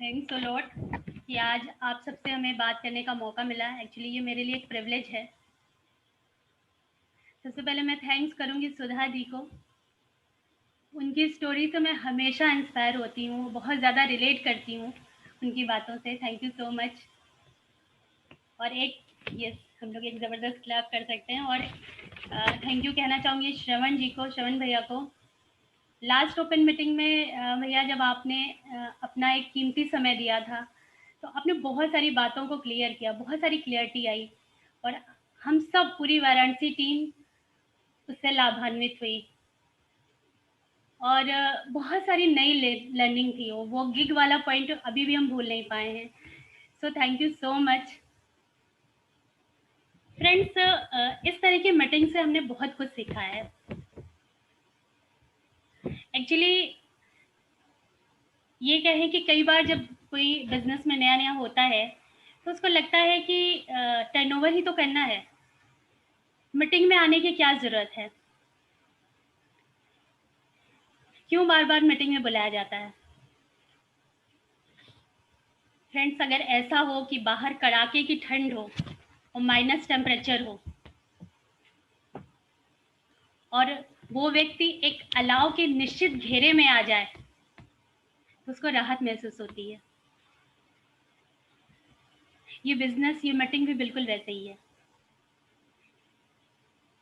Thanks a lot कि आज आप सबसे हमें बात करने का मौका मिला। एक्चुअली ये मेरे लिए एक प्रिविलेज है। सबसे पहले मैं थैंक्स करूँगी सुधा जी को। उनकी स्टोरी से मैं हमेशा इंस्पायर होती हूँ, बहुत ज़्यादा रिलेट करती हूँ उनकी बातों से। Thank you so much. और एक यस, हम लोग एक ज़बरदस्त क्लैप कर सकते हैं। और थैंक यू कहना चाहूँगी श्रवण जी को, श्रवण भैया को। लास्ट ओपन मीटिंग में भैया जब आपने अपना एक कीमती समय दिया था, तो आपने बहुत सारी बातों को क्लियर किया, बहुत सारी क्लियरिटी आई और हम सब पूरी वाराणसी टीम उससे लाभान्वित हुई। और बहुत सारी नई लर्निंग थी। वो गिग वाला पॉइंट अभी भी हम भूल नहीं पाए हैं। So thank you so much friends. इस तरह की मीटिंग से हमने बहुत कुछ सीखा है। एक्चुअली ये कहें कि कई बार जब कोई बिजनेस में नया नया होता है तो उसको लगता है कि टर्नओवर ही तो करना है, मीटिंग में आने की क्या ज़रूरत है, क्यों बार बार मीटिंग में बुलाया जाता है। फ्रेंड्स, अगर ऐसा हो कि बाहर कड़ाके की ठंड हो और माइनस टेम्परेचर हो और वो व्यक्ति एक अलाव के निश्चित घेरे में आ जाए तो उसको राहत महसूस होती है। ये बिजनेस, ये मीटिंग भी बिल्कुल वैसे ही है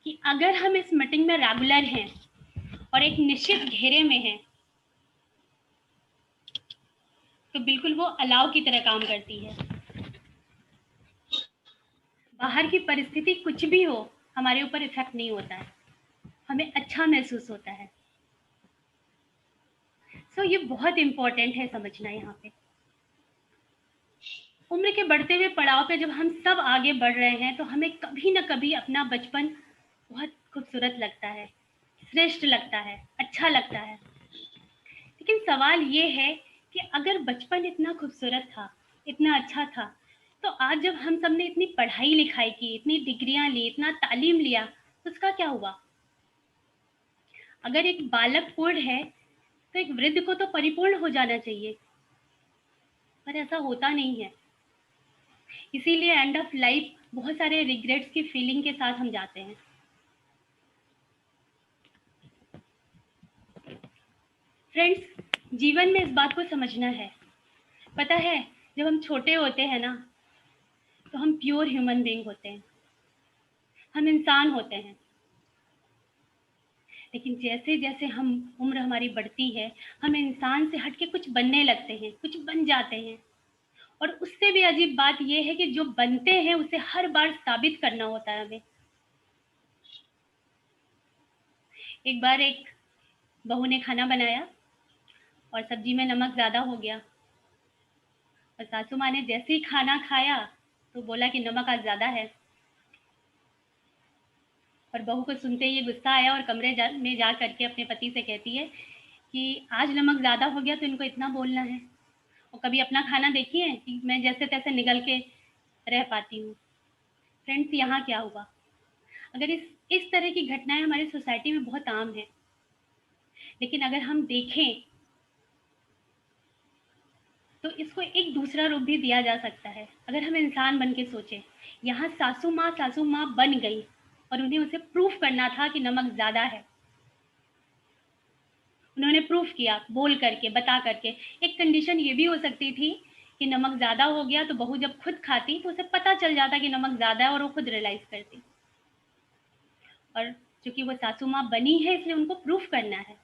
कि अगर हम इस मीटिंग में रेगुलर हैं और एक निश्चित घेरे में हैं तो बिल्कुल वो अलाव की तरह काम करती है। बाहर की परिस्थिति कुछ भी हो, हमारे ऊपर इफेक्ट नहीं होता है, हमें अच्छा महसूस होता है। सो ये बहुत इंपॉर्टेंट है समझना यहाँ पे। उम्र के बढ़ते हुए पड़ाव पे जब हम सब आगे बढ़ रहे हैं तो हमें कभी ना कभी अपना बचपन बहुत खूबसूरत लगता है, श्रेष्ठ लगता है, अच्छा लगता है। लेकिन सवाल ये है कि अगर बचपन इतना खूबसूरत था, इतना अच्छा था, तो आज जब हम सब ने इतनी पढ़ाई लिखाई की, इतनी डिग्रियां ली, इतना तालीम लिया, तो उसका क्या हुआ? अगर एक बालक पूर्ण है तो एक वृद्ध को तो परिपूर्ण हो जाना चाहिए, पर ऐसा होता नहीं है। इसीलिए एंड ऑफ लाइफ बहुत सारे रिग्रेट्स की फीलिंग के साथ हम जाते हैं। फ्रेंड्स, जीवन में इस बात को समझना है। पता है, जब हम छोटे होते हैं ना तो हम प्योर ह्यूमन बीइंग होते हैं, हम इंसान होते हैं। लेकिन जैसे जैसे हम उम्र हमारी बढ़ती है, हम इंसान से हट के कुछ बनने लगते हैं, कुछ बन जाते हैं। और उससे भी अजीब बात यह है कि जो बनते हैं उसे हर बार साबित करना होता है हमें। एक बार एक बहू ने खाना बनाया और सब्जी में नमक ज़्यादा हो गया और सासू माँ ने जैसे ही खाना खाया तो बोला कि नमक आज ज़्यादा है। और बहू को सुनते ही ये गुस्सा आया और में जा करके अपने पति से कहती है कि आज नमक ज़्यादा हो गया तो इनको इतना बोलना है। और कभी अपना खाना देखी है कि मैं जैसे तैसे निगल के रह पाती हूँ। फ्रेंड्स, यहाँ क्या हुआ? अगर इस तरह की घटनाएं हमारी सोसाइटी में बहुत आम है, लेकिन अगर हम देखें तो इसको एक दूसरा रूप भी दिया जा सकता है। अगर हम इंसान बन के सोचें, यहाँ सासू माँ बन गई और उन्हें उसे प्रूफ करना था कि नमक ज़्यादा है। उन्होंने प्रूफ किया, बोल करके, बता करके। एक कंडीशन ये भी हो सकती थी कि नमक ज़्यादा हो गया तो बहू जब खुद खाती तो उसे पता चल जाता कि नमक ज़्यादा है और वो खुद रियलाइज़ करती। और चूँकि वो सासू माँ बनी है इसलिए उनको प्रूफ करना है।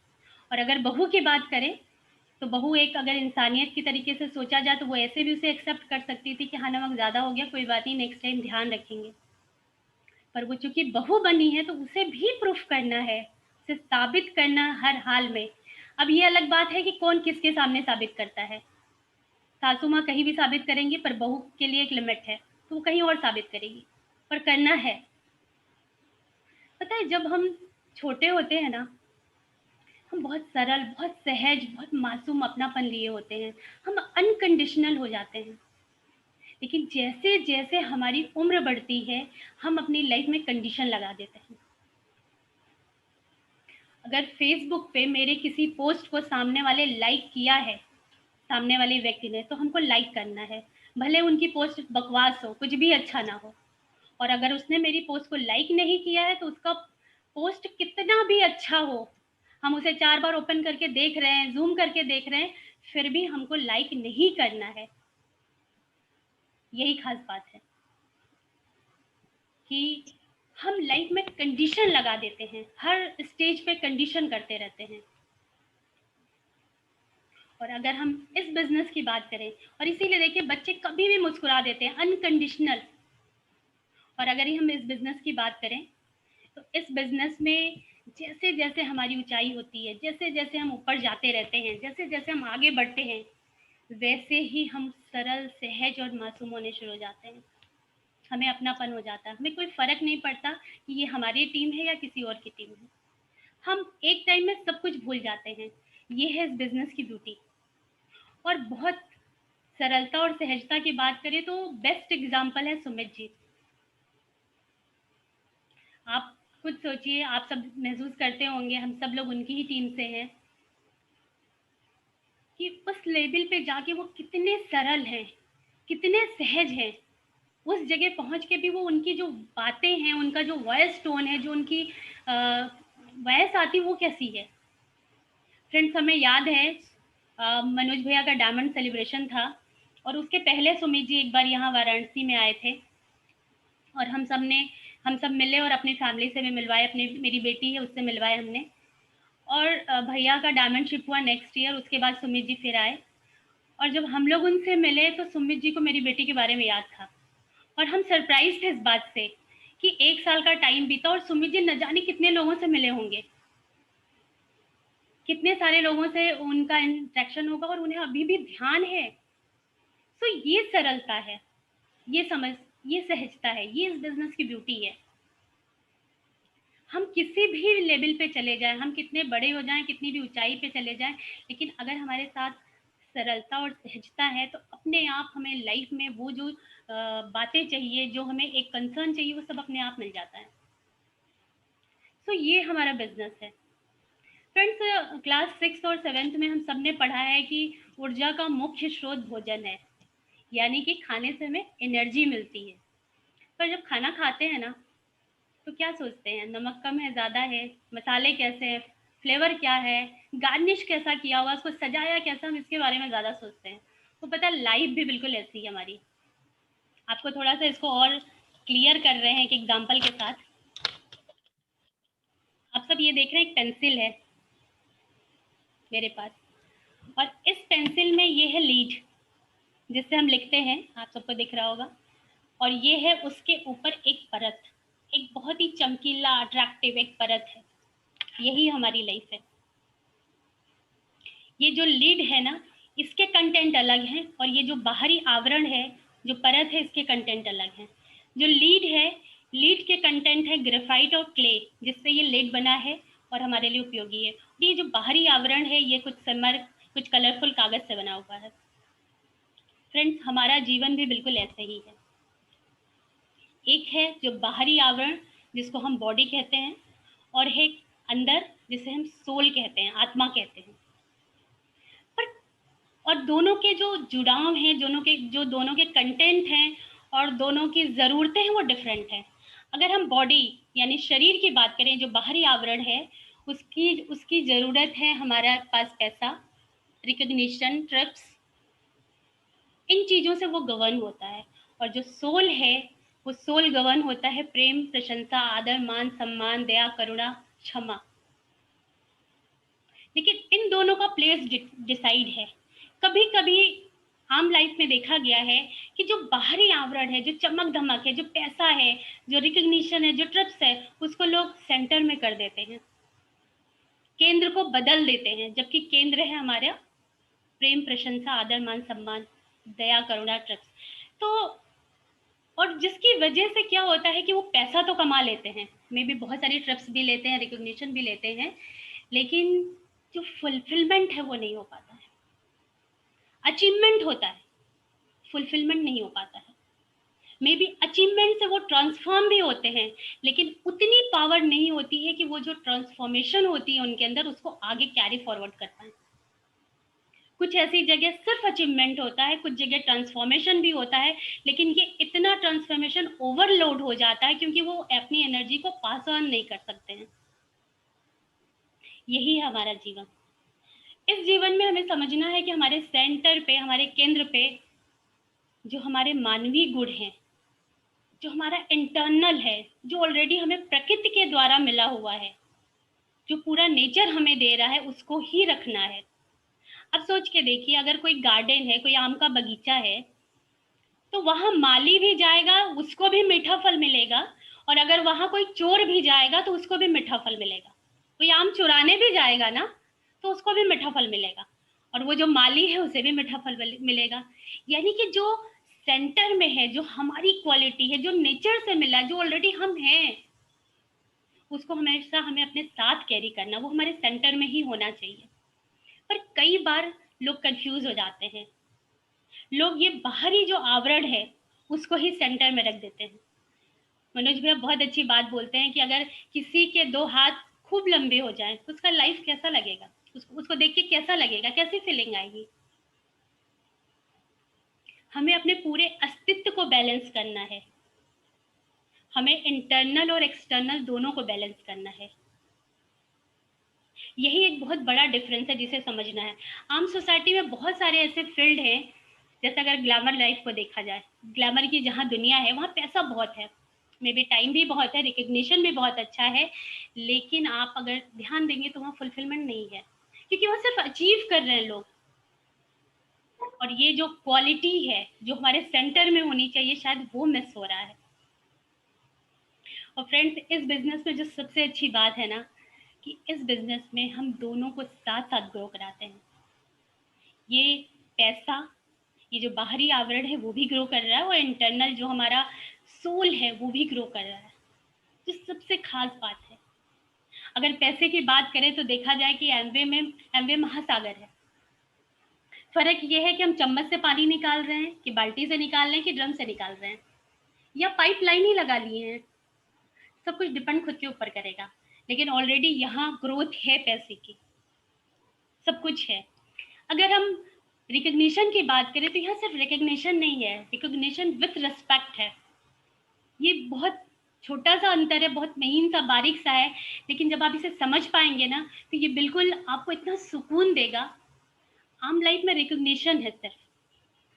और अगर बहू की बात करें तो बहू एक, अगर इंसानियत की तरीके से सोचा जाए तो वो ऐसे भी उसे एक्सेप्ट कर सकती थी कि हाँ, नमक ज़्यादा हो गया, कोई बात नहीं, नेक्स्ट टाइम ध्यान रखेंगे। पर वो चूँकि बहू बनी है तो उसे भी प्रूफ करना है, उसे साबित करना हर हाल में। अब ये अलग बात है कि कौन किसके सामने साबित करता है। सासू माँ कहीं भी साबित करेंगी, पर बहू के लिए एक लिमिट है, तो वो कहीं और साबित करेगी, पर करना है। पता है, जब हम छोटे होते हैं ना, हम बहुत सरल, बहुत सहज, बहुत मासूम अपनापन लिए होते हैं, हम अनकंडीशनल हो जाते हैं। लेकिन जैसे जैसे हमारी उम्र बढ़ती है, हम अपनी लाइफ में कंडीशन लगा देते हैं। अगर फेसबुक पे मेरे किसी पोस्ट को सामने वाले लाइक किया है सामने वाले व्यक्ति ने, तो हमको लाइक करना है, भले उनकी पोस्ट बकवास हो, कुछ भी अच्छा ना हो। और अगर उसने मेरी पोस्ट को लाइक नहीं किया है तो उसका पोस्ट कितना भी अच्छा हो, हम उसे 4 बार ओपन करके देख रहे हैं, ज़ूम करके देख रहे हैं, फिर भी हमको लाइक नहीं करना है। यही खास बात है कि हम लाइफ में कंडीशन लगा देते हैं, हर स्टेज पे कंडीशन करते रहते हैं। और अगर हम इस बिजनेस की बात करें, और इसीलिए देखिए बच्चे कभी भी मुस्कुरा देते हैं, अनकंडीशनल। और अगर ही हम इस बिजनेस की बात करें, तो इस बिजनेस में जैसे जैसे हमारी ऊंचाई होती है, जैसे जैसे हम ऊपर जाते रहते हैं, जैसे जैसे हम आगे बढ़ते हैं, वैसे ही हम सरल, सहज और मासूम होने शुरू हो जाते हैं। हमें अपनापन हो जाता है, हमें कोई फर्क नहीं पड़ता कि ये हमारी टीम है या किसी और की टीम है। हम एक टाइम में सब कुछ भूल जाते हैं। ये है इस बिजनेस की ब्यूटी। और बहुत सरलता और सहजता की बात करें तो बेस्ट एग्जाम्पल है सुमित जी। आप खुद सोचिए, आप सब महसूस करते होंगे, हम सब लोग उनकी ही टीम से हैं, कि उस लेवल पे जाके वो कितने सरल हैं, कितने सहज हैं। उस जगह पहुंच के भी वो, उनकी जो बातें हैं, उनका जो वॉइस टोन है, जो उनकी वॉइस आती वो कैसी है। फ्रेंड्स, हमें याद है मनोज भैया का डायमंड सेलिब्रेशन था, और उसके पहले सुमित जी एक बार यहाँ वाराणसी में आए थे, और हम सब मिले और अपनी फैमिली से भी मिलवाए, अपनी मेरी बेटी है उससे मिलवाए हमने। और भैया का डायमंड शिप हुआ नेक्स्ट ईयर, उसके बाद सुमित जी फिर आए। और जब हम लोग उनसे मिले तो सुमित जी को मेरी बेटी के बारे में याद था, और हम सरप्राइज थे इस बात से कि 1 साल का टाइम बीता और सुमित जी न जाने कितने लोगों से मिले होंगे, कितने सारे लोगों से उनका इंटरेक्शन होगा, और उन्हें अभी भी ध्यान है। तो ये सरलता है, ये समझ, ये सहजता है, ये इस बिजनेस की ब्यूटी है। हम किसी भी लेवल पे चले जाएं, हम कितने बड़े हो जाएं, कितनी भी ऊंचाई पे चले जाएं, लेकिन अगर हमारे साथ सरलता और सहजता है तो अपने आप हमें लाइफ में वो जो बातें चाहिए, जो हमें एक कंसर्न चाहिए, वो सब अपने आप मिल जाता है। तो ये हमारा बिजनेस है। फ्रेंड्स, क्लास 6 और 7 में हम सब ने पढ़ा है कि ऊर्जा का मुख्य स्रोत भोजन है, यानी कि खाने से हमें एनर्जी मिलती है। पर जब खाना खाते हैं ना, तो क्या सोचते हैं, नमक कम है, ज़्यादा है, मसाले कैसे हैं, फ्लेवर क्या है, गार्निश कैसा किया हुआ, उसको सजाया कैसा, हम इसके बारे में ज़्यादा सोचते हैं। तो पता है, लाइफ भी बिल्कुल ऐसी है हमारी। आपको थोड़ा सा इसको और क्लियर कर रहे हैं एक एग्जाम्पल के साथ। आप सब ये देख रहे हैं, एक पेंसिल है मेरे पास, और इस पेंसिल में ये है लीड, जिससे हम लिखते हैं, आप सबको दिख रहा होगा। और ये है उसके ऊपर एक परत, एक बहुत ही चमकीला अट्रैक्टिव एक परत है। यही हमारी लाइफ है। ये जो लीड है ना, इसके कंटेंट अलग हैं, और ये जो बाहरी आवरण है, जो परत है, इसके कंटेंट अलग हैं। जो लीड है, लीड के कंटेंट है ग्रेफाइट और क्ले, जिससे ये लीड बना है और हमारे लिए उपयोगी है। ये जो बाहरी आवरण है, ये कुछ समर, कुछ कलरफुल कागज से बना हुआ है। फ्रेंड्स, हमारा जीवन भी बिल्कुल ऐसे ही है। एक है जो बाहरी आवरण, जिसको हम बॉडी कहते हैं, और है अंदर, जिसे हम सोल कहते हैं, आत्मा कहते हैं। पर और दोनों के जो जुड़ाव हैं, दोनों के कंटेंट हैं और दोनों की ज़रूरतें हैं, वो डिफरेंट हैं। अगर हम बॉडी यानी शरीर की बात करें, जो बाहरी आवरण है, उसकी उसकी ज़रूरत है हमारे पास पैसा, रिकग्निशन, ट्रिप्स, इन चीज़ों से वो गवर्न होता है। और जो सोल है, वो सोल गवर्न होता है प्रेम, प्रशंसा, आदर, मान, सम्मान, दया, करुणा, क्षमा। लेकिन इन दोनों का प्लेस डिसाइड है। कभी कभी आम लाइफ में देखा गया है कि जो बाहरी आवरण है, जो चमक धमक है, जो पैसा है, जो रिकग्निशन है, जो ट्रिप्स है, उसको लोग सेंटर में कर देते हैं, केंद्र को बदल देते हैं, जबकि केंद्र है हमारा प्रेम, प्रशंसा, आदर, मान, सम्मान, दया, करुणा, ट्रिप्स। तो और जिसकी वजह से क्या होता है कि वो पैसा तो कमा लेते हैं, मे भी बहुत सारी ट्रिप्स भी लेते हैं, रिकग्निशन भी लेते हैं, लेकिन जो फुलफिलमेंट है वो नहीं हो पाता है। अचीवमेंट होता है, फुलफिलमेंट नहीं हो पाता है। मे बी अचीवमेंट से वो ट्रांसफॉर्म भी होते हैं, लेकिन उतनी पावर नहीं होती है कि वो जो ट्रांसफॉर्मेशन होती है उनके अंदर, उसको आगे कैरी फॉरवर्ड कर पाए। कुछ ऐसी जगह सिर्फ अचीवमेंट होता है, कुछ जगह ट्रांसफॉर्मेशन भी होता है, लेकिन ये इतना ट्रांसफॉर्मेशन ओवरलोड हो जाता है क्योंकि वो अपनी एनर्जी को पास ऑन नहीं कर सकते हैं। यही है हमारा जीवन। इस जीवन में हमें समझना है कि हमारे सेंटर पे, हमारे केंद्र पे जो हमारे मानवीय गुण हैं, जो हमारा इंटरनल है, जो ऑलरेडी हमें प्रकृति के द्वारा मिला हुआ है, जो पूरा नेचर हमें दे रहा है, उसको ही रखना है। अब सोच के देखिए, अगर कोई गार्डन है, कोई आम का बगीचा है, तो वहां माली भी जाएगा, उसको भी मीठा फल मिलेगा, और अगर वहां कोई चोर भी जाएगा तो उसको भी मीठा फल मिलेगा। कोई आम चुराने भी जाएगा ना, तो उसको भी मीठा फल मिलेगा, और वो जो माली है उसे भी मीठा फल मिलेगा। यानी कि जो सेंटर में है, जो हमारी क्वालिटी है, जो नेचर से मिला है, जो ऑलरेडी हम हैं, उसको हमेशा हमें अपने साथ कैरी करना, वो हमारे सेंटर में ही होना चाहिए। पर कई बार लोग कंफ्यूज हो जाते हैं, लोग ये बाहरी जो आवरण है उसको ही सेंटर में रख देते हैं। मनोज भैया बहुत अच्छी बात बोलते हैं कि अगर किसी के दो हाथ खूब लंबे हो जाएं तो उसका लाइफ कैसा लगेगा, उसको देख के कैसा लगेगा, कैसी फीलिंग आएगी। हमें अपने पूरे अस्तित्व को बैलेंस करना है, हमें इंटरनल और एक्सटर्नल दोनों को बैलेंस करना है। यही एक बहुत बड़ा डिफरेंस है जिसे समझना है। आम सोसाइटी में बहुत सारे ऐसे फील्ड हैं, जैसे अगर ग्लैमर लाइफ को देखा जाए, ग्लैमर की जहाँ दुनिया है वहाँ पैसा बहुत है, मे बी टाइम भी बहुत है, रिकग्निशन भी बहुत अच्छा है, लेकिन आप अगर ध्यान देंगे तो वहाँ फुलफिलमेंट नहीं है, क्योंकि वहाँ सिर्फ अचीव कर रहे हैं लोग। और ये जो क्वालिटी है जो हमारे सेंटर में होनी चाहिए, शायद वो मिस हो रहा है। और फ्रेंड्स, इस बिजनेस में जो सबसे अच्छी बात है ना, कि इस बिजनेस में हम दोनों को साथ साथ ग्रो कराते हैं। ये पैसा, ये जो बाहरी आवरण है वो भी ग्रो कर रहा है, और इंटरनल जो हमारा सोल है वो भी ग्रो कर रहा है, जो सबसे खास बात है। अगर पैसे की बात करें तो देखा जाए कि एमवे महासागर है। फर्क ये है कि हम चम्मच से पानी निकाल रहे हैं, कि बाल्टी से निकाल रहे हैं, कि ड्रम से निकाल रहे हैं, या पाइपलाइन ही लगा लिए हैं। सब कुछ डिपेंड खुद के ऊपर करेगा, लेकिन ऑलरेडी यहाँ ग्रोथ है पैसे की, सब कुछ है। अगर हम रिकग्निशन की बात करें तो यहाँ सिर्फ रिकग्निशन नहीं है, रिकग्निशन विथ रिस्पेक्ट है। ये बहुत छोटा सा अंतर है, बहुत महीन सा, बारीक सा है, लेकिन जब आप इसे समझ पाएंगे ना तो ये बिल्कुल आपको इतना सुकून देगा। आम लाइफ में रिकग्निशन है सिर्फ,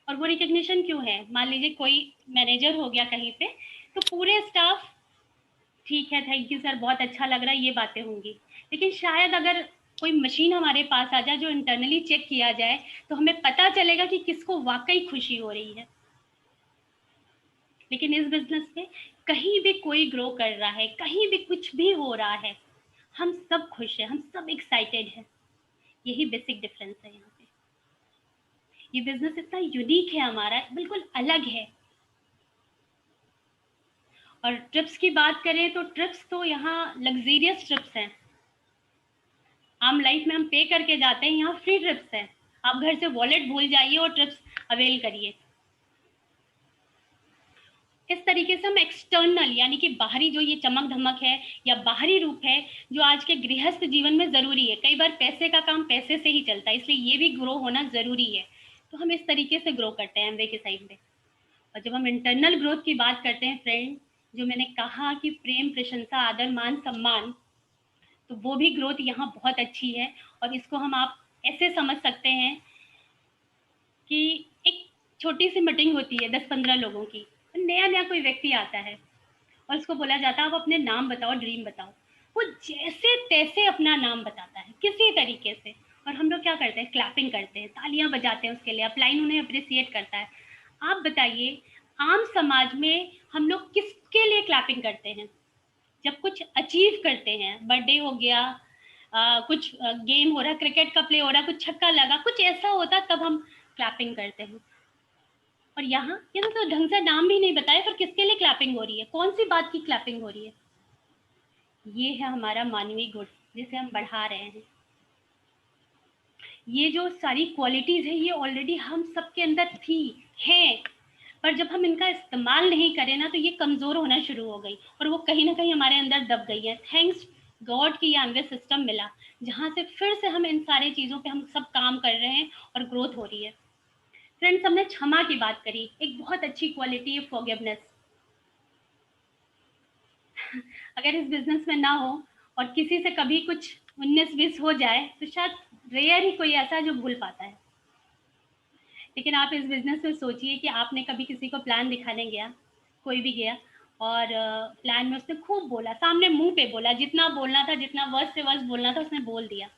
और वो रिकग्निशन क्यों है? मान लीजिए कोई मैनेजर हो गया कहीं पे, तो पूरे स्टाफ, ठीक है, थैंक यू सर, बहुत अच्छा लग रहा है, ये बातें होंगी। लेकिन शायद अगर कोई मशीन हमारे पास आ जाए जो इंटरनली चेक किया जाए, तो हमें पता चलेगा कि किसको वाकई खुशी हो रही है। लेकिन इस बिजनेस में कहीं भी कोई ग्रो कर रहा है, कहीं भी कुछ भी हो रहा है, हम सब खुश हैं, हम सब एक्साइटेड हैं। यही बेसिक डिफरेंस है यहाँ पे। ये बिजनेस इतना यूनिक है हमारा, बिल्कुल अलग है। और ट्रिप्स की बात करें तो ट्रिप्स तो यहाँ लग्जरियस ट्रिप्स हैं। आम लाइफ में हम पे करके जाते हैं, यहाँ फ्री ट्रिप्स हैं। आप घर से वॉलेट भूल जाइए और ट्रिप्स अवेल करिए। इस तरीके से हम एक्सटर्नल, यानी कि बाहरी जो ये चमक धमक है या बाहरी रूप है, जो आज के गृहस्थ जीवन में ज़रूरी है। कई बार पैसे का काम पैसे से ही चलता है, इसलिए ये भी ग्रो होना ज़रूरी है। तो हम इस तरीके से ग्रो करते हैं एमवे के साइड में। और जब हम इंटरनल ग्रोथ की बात करते हैं फ्रेंड, जो मैंने कहा कि प्रेम, प्रशंसा, आदर, मान, सम्मान, तो वो भी ग्रोथ यहाँ बहुत अच्छी है। और इसको हम आप ऐसे समझ सकते हैं कि एक छोटी सी मीटिंग होती है 10-15 लोगों की, नया नया कोई व्यक्ति आता है और उसको बोला जाता है आप अपने नाम बताओ, ड्रीम बताओ। वो जैसे तैसे अपना नाम बताता है किसी तरीके से, और हम लोग क्या करते हैं? क्लैपिंग करते हैं, तालियां बजाते हैं उसके लिए, अपलाइन उन्हें अप्रिसिएट करता है। आप बताइए, आम समाज में हम लोग किसके लिए क्लैपिंग करते हैं? जब कुछ अचीव करते हैं, बर्थडे हो गया, कुछ गेम हो रहा, क्रिकेट का प्ले हो रहा, कुछ छक्का लगा, कुछ ऐसा होता, तब हम क्लैपिंग करते हैं। और यहाँ ये तो ढंग से नाम भी नहीं बताया, पर किसके लिए क्लैपिंग हो रही है, कौन सी बात की क्लैपिंग हो रही है? ये है हमारा मानवीय गुण, जिसे हम बढ़ा रहे हैं। ये जो सारी क्वालिटीज है ये ऑलरेडी हम सबके अंदर थी, हैं, पर जब हम इनका इस्तेमाल नहीं करें ना तो ये कमजोर होना शुरू हो गई, और वो कहीं ना कहीं हमारे अंदर दब गई है। थैंक्स गॉड की ये एमवे सिस्टम मिला, जहाँ से फिर से हम इन सारी चीज़ों पे हम सब काम कर रहे हैं और ग्रोथ हो रही है। फ्रेंड्स, हमने क्षमा की बात करी, एक बहुत अच्छी क्वालिटी है फॉरगिवनेस। अगर इस बिजनेस में ना हो और किसी से कभी कुछ 19-20 हो जाए तो शायद रेयर ही कोई ऐसा है जो भूल पाता है। लेकिन आप इस बिजनेस में सोचिए कि आपने कभी किसी को प्लान दिखाने गया, कोई भी गया, और प्लान में उसने खूब बोला, सामने मुंह पे बोला, जितना बोलना था, जितना वर्ष से वर्ष बोलना था उसने बोल दिया,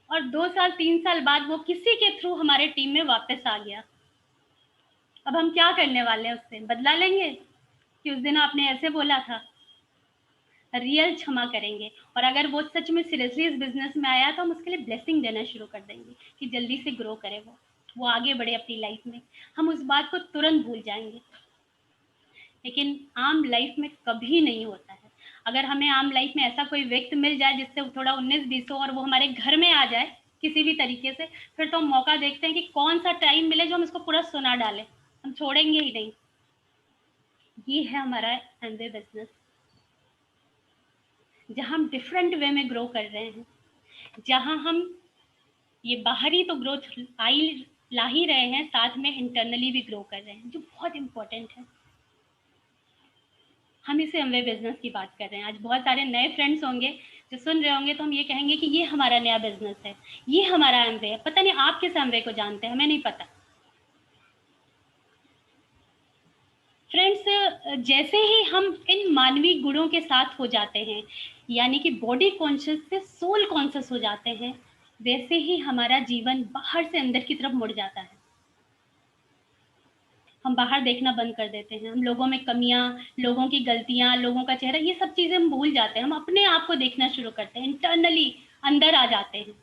और 2 साल 3 साल बाद वो किसी के थ्रू हमारे टीम में वापस आ गया। अब हम क्या करने वाले हैं? उससे बदला लेंगे कि उस दिन आपने ऐसे बोला था? रियल क्षमा करेंगे। और अगर वो सच में सीरियसली इस बिजनेस में आया तो हम उसके लिए ब्लेसिंग देना शुरू कर देंगे कि जल्दी से ग्रो करे, वो आगे बढ़े अपनी लाइफ में। हम उस बात को तुरंत भूल जाएंगे। लेकिन आम लाइफ में कभी नहीं होता है। अगर हमें आम लाइफ में ऐसा कोई व्यक्ति मिल जाए जिससे थोड़ा 19-20 हो और वो हमारे घर में आ जाए किसी भी तरीके से, फिर तो हम मौका देखते हैं कि कौन सा टाइम मिले जो हम इसको पूरा सुना डालें, हम छोड़ेंगे ही नहीं। ये है हमारा एमवे बिजनेस, जहाँ हम डिफरेंट वे में ग्रो कर रहे हैं, जहाँ हम ये बाहरी तो ग्रोथ आई ला ही रहे हैं, साथ में इंटरनली भी ग्रो कर रहे हैं, जो बहुत इंपॉर्टेंट है। हम इसे एमवे बिजनेस की बात कर रहे हैं। आज बहुत सारे नए फ्रेंड्स होंगे जो सुन रहे होंगे, तो हम ये कहेंगे कि ये हमारा नया बिजनेस है, ये हमारा एमवे है। पता नहीं आप किस एमवे को जानते हैं, हमें नहीं पता। फ्रेंड्स, जैसे ही हम इन मानवीय गुणों के साथ हो जाते हैं, यानी कि बॉडी कॉन्शियस से सोल कॉन्शियस हो जाते हैं, वैसे ही हमारा जीवन बाहर से अंदर की तरफ मुड़ जाता है। हम बाहर देखना बंद कर देते हैं, हम लोगों में कमियां, लोगों की गलतियां, लोगों का चेहरा, ये सब चीजें हम भूल जाते हैं। हम अपने आप को देखना शुरू करते हैं, इंटरनली अंदर आ जाते हैं।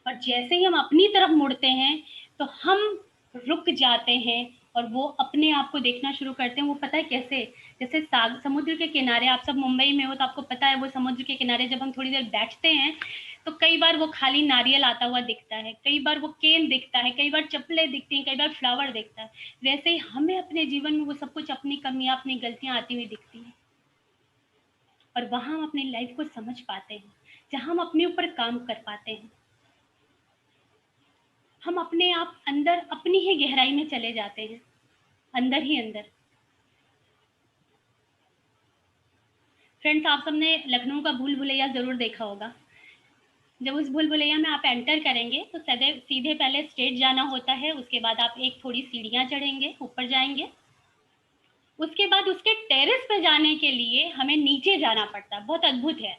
और जैसे ही हम अपनी तरफ मुड़ते हैं तो हम रुक जाते हैं और वो अपने आप को देखना शुरू करते हैं। वो पता है कैसे? जैसे समुद्र के किनारे, आप सब मुंबई में हो तो आपको पता है, वो समुद्र के किनारे जब हम थोड़ी देर बैठते हैं तो कई बार वो खाली नारियल आता हुआ दिखता है, कई बार वो केन दिखता है, कई बार चप्पलें दिखती हैं, कई बार फ्लावर दिखता है। वैसे ही हमें अपने जीवन में वो सब कुछ, अपनी कमियां, अपनी गलतियां आती हुई दिखती हैं, और वहां हम अपनी लाइफ को समझ पाते हैं, जहां हम अपने ऊपर काम कर पाते हैं। हम अपने आप अंदर अपनी ही गहराई में चले जाते हैं, अंदर ही अंदर। फ्रेंड्स, आप सबने लखनऊ का भूल भुलैया जरूर देखा होगा। जब उस भूल भुलैया में आप एंटर करेंगे तो सीधे सीधे पहले स्टेज जाना होता है, उसके बाद आप एक थोड़ी सीढ़ियां चढ़ेंगे, ऊपर जाएंगे, उसके बाद उसके टेरेस पे जाने के लिए हमें नीचे जाना पड़ता है। बहुत अद्भुत है,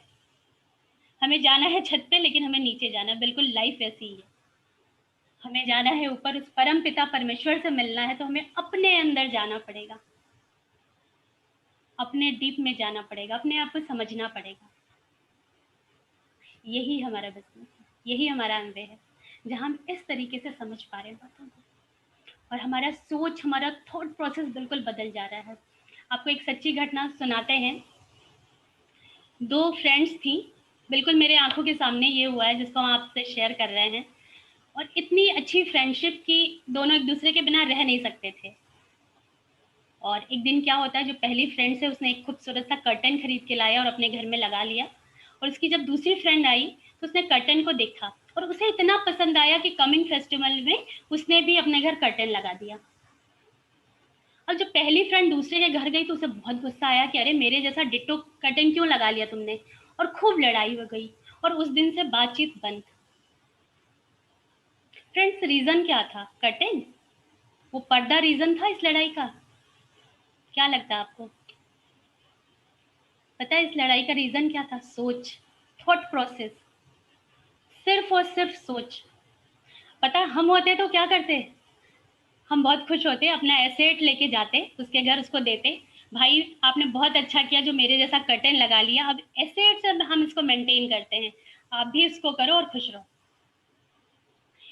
हमें जाना है छत पे लेकिन हमें नीचे जाना है। बिल्कुल लाइफ ऐसी ही है, हमें जाना है ऊपर, उस परम पिता परमेश्वर से मिलना है, तो हमें अपने अंदर जाना पड़ेगा, अपने डीप में जाना पड़ेगा, अपने आप को समझना पड़ेगा। यही हमारा बिजनेस है, यही हमारा अनुभव है, जहाँ हम इस तरीके से समझ पा रहे हैं बातों को, और हमारा सोच, हमारा थॉट प्रोसेस बिल्कुल बदल जा रहा है। आपको एक सच्ची घटना सुनाते हैं। दो फ्रेंड्स थी, बिल्कुल मेरे आंखों के सामने ये हुआ है जिसको हम आपसे शेयर कर रहे हैं। और इतनी अच्छी फ्रेंडशिप की, दोनों एक दूसरे के बिना रह नहीं सकते थे। और एक दिन क्या होता है, जो पहली फ्रेंड है उसने एक खूबसूरत सा कर्टन खरीद के लाया और अपने घर में लगा लिया। और उसकी जब दूसरी फ्रेंड आई तो उसने कर्टन को देखा और उसे इतना पसंद आया कि कमिंग फेस्टिवल में उसने भी अपने घर कर्टन लगा दिया। और जब पहली फ्रेंड दूसरे के घर गई तो उसे बहुत गुस्सा आया कि अरे, मेरे जैसा डिट्टो कर्टन क्यों लगा लिया तुमने। और खूब लड़ाई हो गई और उस दिन से बातचीत बंद। फ्रेंड्स, रीजन क्या था? कर्टन, वो पर्दा रीजन था इस लड़ाई का। क्या लगता है आपको? पता है इस लड़ाई का रीजन क्या था? सोच, थॉट प्रोसेस, सिर्फ और सिर्फ सोच। पता है हम होते तो क्या करते? हम बहुत खुश होते, अपना एसेट लेके जाते उसके घर, उसको देते, भाई आपने बहुत अच्छा किया जो मेरे जैसा कर्टन लगा लिया, अब एसेट से हम इसको मेंटेन करते हैं, आप भी इसको करो और खुश रहो।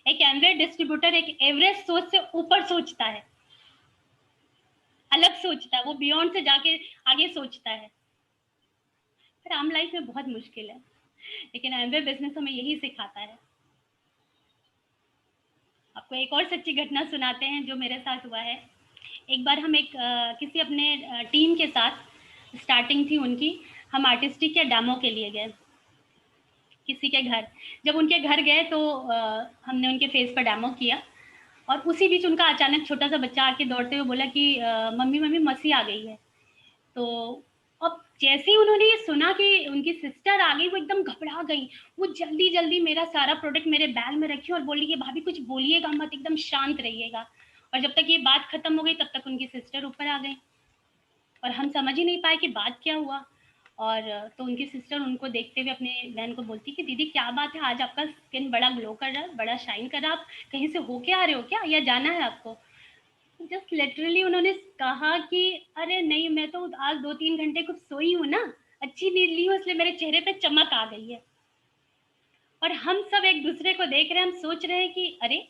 एक एमवे डिस्ट्रीब्यूटर एक एवरेज सोच से ऊपर सोचता है, अलग सोचता है, वो बियॉन्ड से जाके आगे सोचता है। फिर आम लाइफ में बहुत मुश्किल है, लेकिन एमवे बिजनेस हमें यही सिखाता है। आपको एक और सच्ची घटना सुनाते हैं जो मेरे साथ हुआ है। एक बार हम किसी अपने टीम के साथ, स्टार्टिंग थी उनकी, हम आर्टिस्टिक या डेमो के लिए गए किसी के घर। जब उनके घर गए तो हमने उनके फेस पर डेमो किया, और उसी बीच उनका अचानक छोटा सा बच्चा आके दौड़ते हुए बोला कि मम्मी मम्मी मसी आ गई है। तो अब जैसे ही उन्होंने ये सुना कि उनकी सिस्टर आ गई, वो एकदम घबरा गई। वो जल्दी जल्दी मेरा सारा प्रोडक्ट मेरे बैग में रखी और बोली कि भाभी कुछ बोलिएगा मत, एकदम शांत रहिएगा। और जब तक ये बात खत्म हो गई तब तक उनकी सिस्टर ऊपर आ गई, और हम समझ ही नहीं पाए कि बात क्या हुआ। और तो उनकी सिस्टर उनको देखते हुए अपने बहन को बोलती कि दीदी क्या बात है, आज आपका स्किन बड़ा ग्लो कर रहा है, बड़ा शाइन कर रहा है, आप कहीं से होके आ रहे हो क्या, या जाना है आपको? जस्ट लिटरली उन्होंने कहा कि अरे नहीं, मैं तो आज 2-3 घंटे कुछ सोई हूँ ना, अच्छी नींद ली हूँ, इसलिए मेरे चेहरे पे चमक आ गई है। और हम सब एक दूसरे को देख रहे हैं, हम सोच रहे हैं कि अरे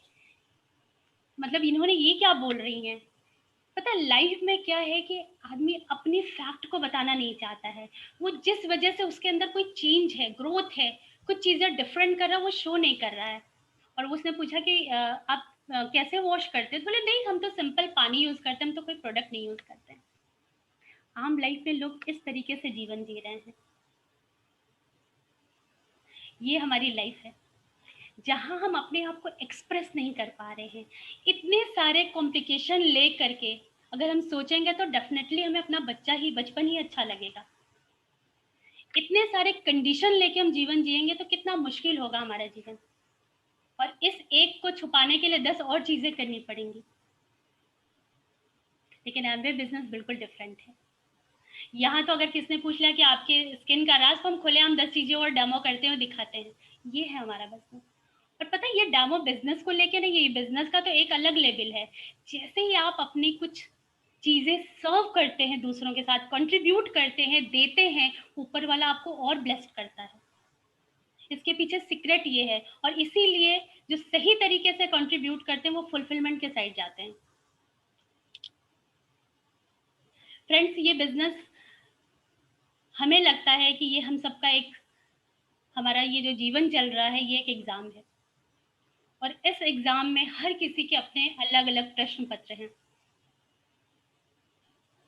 मतलब इन्होंने ये क्या बोल रही हैं। पता है लाइफ में क्या है कि आदमी अपनी फैक्ट को बताना नहीं चाहता है। वो जिस वजह से उसके अंदर कोई चेंज है, ग्रोथ है, कुछ चीज़ें डिफरेंट कर रहा है, वो शो नहीं कर रहा है। और उसने पूछा कि आप कैसे वॉश करते हैं, तो बोले नहीं हम तो सिंपल पानी यूज़ करते हैं, हम तो कोई प्रोडक्ट नहीं यूज़ करते हैं। आम लाइफ में लोग इस तरीके से जीवन जी रहे हैं। ये हमारी लाइफ है जहाँ हम अपने आप को एक्सप्रेस नहीं कर पा रहे हैं। इतने सारे कॉम्प्लिकेशन ले करके अगर हम सोचेंगे तो डेफिनेटली हमें अपना बचपन ही अच्छा लगेगा। इतने सारे कंडीशन लेके हम जीवन जिएंगे तो कितना मुश्किल होगा हमारा जीवन, और इस एक को छुपाने के लिए 10 और चीजें करनी पड़ेंगी। लेकिन एमवे बिजनेस बिल्कुल डिफरेंट है। यहाँ तो अगर किसने पूछ लिया कि आपके स्किन का राज, तो हम खुलेआम 10 चीजें और डेमो करते हैं और दिखाते हैं। ये है हमारा बिजनेस। और पता है ये डेमो बिजनेस को लेके नहीं है, बिजनेस का तो एक अलग लेवल है। जैसे ही आप अपनी कुछ चीजें सर्व करते हैं, दूसरों के साथ कंट्रीब्यूट करते हैं, देते हैं, ऊपर वाला आपको और ब्लेस्ड करता है। इसके पीछे सीक्रेट ये है, और इसीलिए जो सही तरीके से कंट्रीब्यूट करते हैं वो फुलफिलमेंट के साइड जाते हैं। फ्रेंड्स, ये बिजनेस हमें लगता है कि ये हम सबका एक, हमारा ये जो जीवन चल रहा है ये एक एग्जाम है, और इस एग्जाम में हर किसी के अपने अलग अलग प्रश्न पत्र हैं,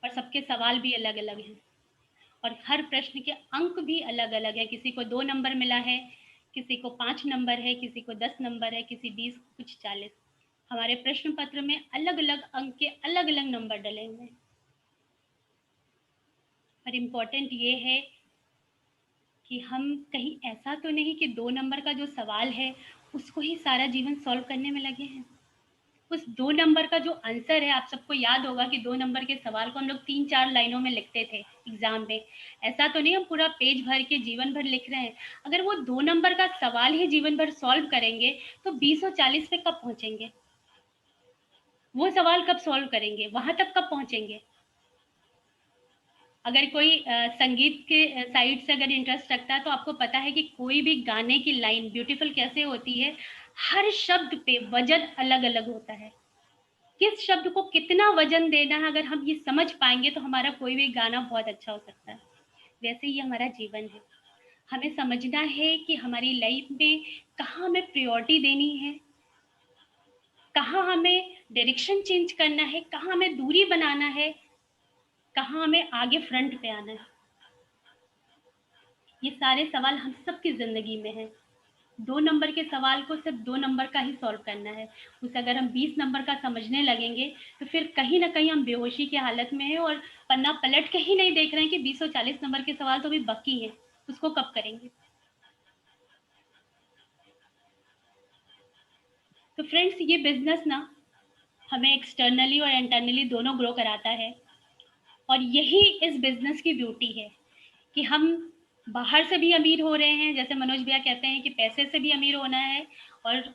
और सबके सवाल भी अलग अलग हैं, और हर प्रश्न के अंक भी अलग अलग है। किसी को 2 नंबर मिला है, किसी को 5 नंबर है, किसी को 10 नंबर है, किसी 20, कुछ 40। हमारे प्रश्न पत्र में अलग अलग अंक के अलग अलग नंबर डले हुए हैं। और इम्पोर्टेंट ये है कि हम कहीं ऐसा तो नहीं कि 2 नंबर का जो सवाल है उसको ही सारा जीवन सॉल्व करने में लगे हैं। उस 2 नंबर का जो आंसर है, आप सबको याद होगा कि 2 नंबर के सवाल को हम लोग 3-4 लाइनों में लिखते थे एग्जाम में। ऐसा तो नहीं हम पूरा पेज भर के जीवन भर लिख रहे हैं। अगर वो 2 नंबर का सवाल ही जीवन भर सॉल्व करेंगे तो 20 और 40 पे कब पहुंचेंगे? वो सवाल कब सॉल्व करेंगे? वहां तक कब पहुंचेंगे? अगर कोई संगीत के साइड से अगर इंटरेस्ट रखता है तो आपको पता है कि कोई भी गाने की लाइन ब्यूटीफुल कैसे होती है, हर शब्द पे वजन अलग अलग होता है। किस शब्द को कितना वजन देना है, अगर हम ये समझ पाएंगे तो हमारा कोई भी गाना बहुत अच्छा हो सकता है। वैसे ही हमारा जीवन है। हमें समझना है कि हमारी लाइफ में कहाँ हमें प्रायोरिटी देनी है, कहाँ हमें डायरेक्शन चेंज करना है, कहाँ हमें दूरी बनाना है, कहाँ हमें आगे फ्रंट पे आना है। ये सारे सवाल हम सबकी जिंदगी में है। 2 नंबर के सवाल को सिर्फ 2 नंबर का ही सॉल्व करना है। उसे अगर हम 20 नंबर का समझने लगेंगे तो फिर कहीं ना कहीं हम बेहोशी की हालत में है, और पन्ना पलट के ही नहीं देख रहे हैं कि 20 और 40 नंबर के सवाल तो भी बाकी है, उसको कब करेंगे। तो फ्रेंड्स, ये बिजनेस ना हमें एक्सटर्नली और इंटरनली दोनों ग्रो कराता है, और यही इस बिजनेस की ब्यूटी है कि हम बाहर से भी अमीर हो रहे हैं, जैसे मनोज भैया कहते हैं कि पैसे से भी अमीर होना है, और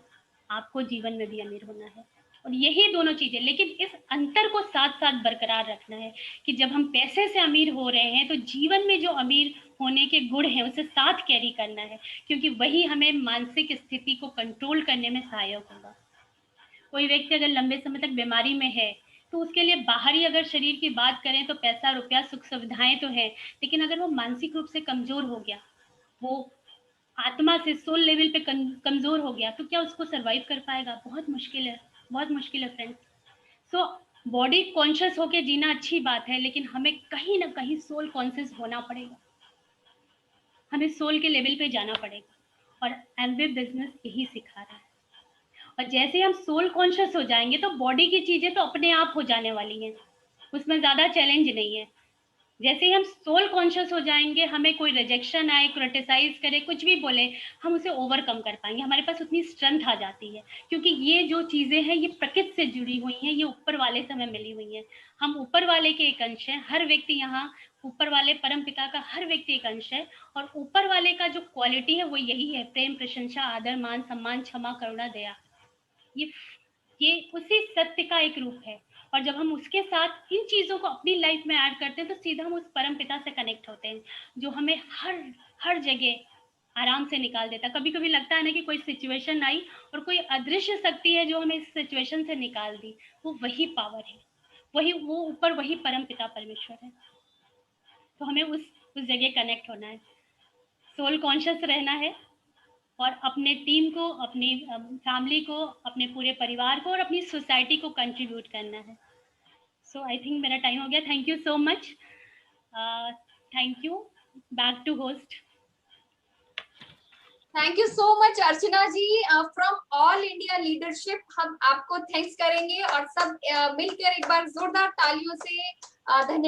आपको जीवन में भी अमीर होना है। और यही दोनों चीजें, लेकिन इस अंतर को साथ साथ बरकरार रखना है कि जब हम पैसे से अमीर हो रहे हैं तो जीवन में जो अमीर होने के गुण हैं उसे साथ कैरी करना है, क्योंकि वही हमें मानसिक स्थिति को कंट्रोल करने में सहायक होगा। कोई व्यक्ति अगर लंबे समय तक बीमारी में है तो उसके लिए बाहरी अगर शरीर की बात करें तो पैसा रुपया सुख सुविधाएं तो है, लेकिन अगर वो मानसिक रूप से कमजोर हो गया, वो आत्मा से सोल लेवल पे कमजोर हो गया, तो क्या उसको सरवाइव कर पाएगा? बहुत मुश्किल है, बहुत मुश्किल है फ्रेंड्स। सो बॉडी कॉन्शियस होके जीना अच्छी बात है, लेकिन हमें कहीं ना कहीं सोल कॉन्शियस होना पड़ेगा। हमें सोल के लेवल पे जाना पड़ेगा, और एमवे बिजनेस यही सिखा रहा है। और जैसे हम सोल कॉन्शियस हो जाएंगे तो बॉडी की चीजें तो अपने आप हो जाने वाली हैं, उसमें ज्यादा चैलेंज नहीं है। जैसे ही हम सोल कॉन्शियस हो जाएंगे, हमें कोई रिजेक्शन आए, क्रिटिसाइज करे, कुछ भी बोले, हम उसे ओवरकम कर पाएंगे, हमारे पास उतनी स्ट्रेंथ आ जाती है। क्योंकि ये जो चीजें हैं ये प्रकृति से जुड़ी हुई हैं, ये ऊपर वाले से हमें मिली हुई हैं। हम ऊपर वाले के एक अंश हैं, हर व्यक्ति यहाँ ऊपर वाले परम पिता का हर व्यक्ति एक अंश है। और ऊपर वाले का जो क्वालिटी है वो यही है, प्रेम, प्रशंसा, आदर, मान, सम्मान, क्षमा, करुणा, दया। ये ये उसी सत्य का एक रूप है। और जब हम उसके साथ इन चीज़ों को अपनी लाइफ में ऐड करते हैं तो सीधा हम उस परम पिता से कनेक्ट होते हैं, जो हमें हर हर जगह आराम से निकाल देता। कभी कभी लगता है ना कि कोई सिचुएशन आई और कोई अदृश्य शक्ति है जो हमें इस सिचुएशन से निकाल दी, वो वही पावर है, वही वो ऊपर वही परम पिता परमेश्वर है। तो हमें उस जगह कनेक्ट होना है, सोल कॉन्शियस रहना है, और अपने टीम को, अपनी फैमिली को, अपने पूरे परिवार को और अपनी सोसाइटी को कंट्रीब्यूट करना है। सो आई थिंक मेरा टाइम हो गया। Thank you so much. Thank you. Back to host. Thank you so much Archana ji. From all India leadership हम आपको थैंक्स करेंगे, और सब मिलकर एक बार जोरदार तालियों से धन्यवाद।